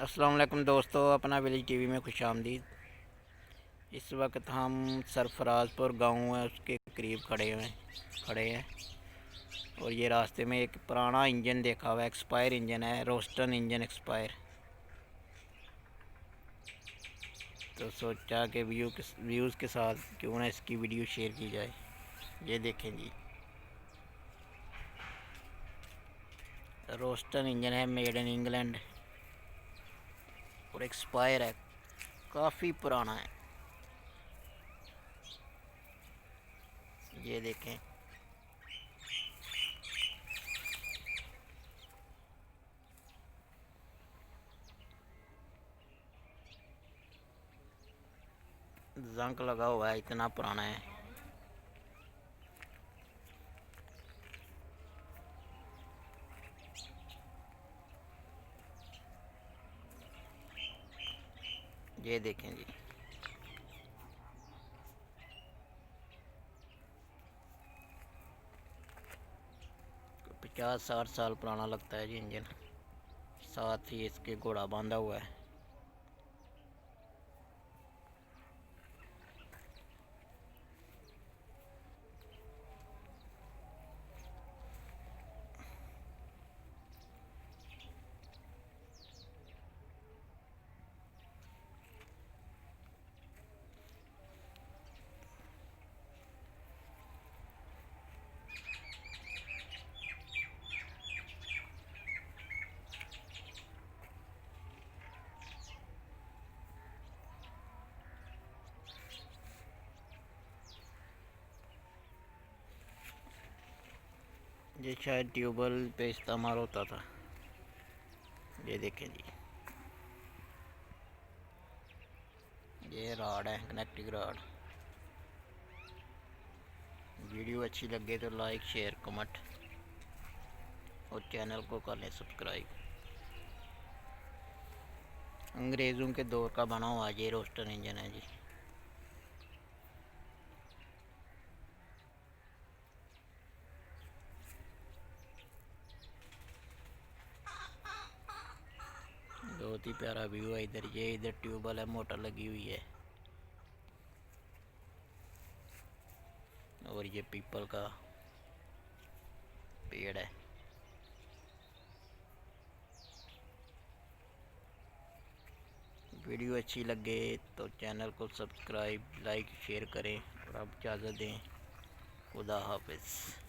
अस्सलाम वालेकुम दोस्तों, अपना विलेज टीवी में खुशामदीद। इस वक्त हम सरफराजपुर गांव है उसके करीब खड़े हैं और ये रास्ते में एक पुराना इंजन देखा हुआ है। एक्सपायर इंजन है, रोस्टन इंजन एक्सपायर। तो सोचा कि व्यूज़ के साथ क्यों ना इसकी वीडियो शेयर की जाए। ये देखें जी, रोस्टन इंजन है, मेड इन इंग्लैंड और एक्सपायर है, काफ़ी पुराना है। ये देखें, जंग लगा हुआ है, इतना पुराना है। ये देखें जी, 50-60 साल पुराना लगता है जी इंजन। साथ ही इसके घोड़ा बांधा हुआ है। ये शायद ट्यूबवेल पे इस्तेमाल होता था। ये देखें जी, ये रॉड है, कनेक्टिंग रॉड। वीडियो अच्छी लगे तो लाइक शेयर कमेंट और चैनल को कर लें सब्सक्राइब। अंग्रेज़ों के दौर का बना हुआ ये रोस्टर इंजन है जी। बहुत ही प्यारा व्यू है। इधर ट्यूबवेल है, मोटर लगी हुई है और ये पीपल का पेड़ है। वीडियो अच्छी लगे तो चैनल को सब्सक्राइब लाइक शेयर करें और आप इजाज़त दें। खुदा हाफिज़।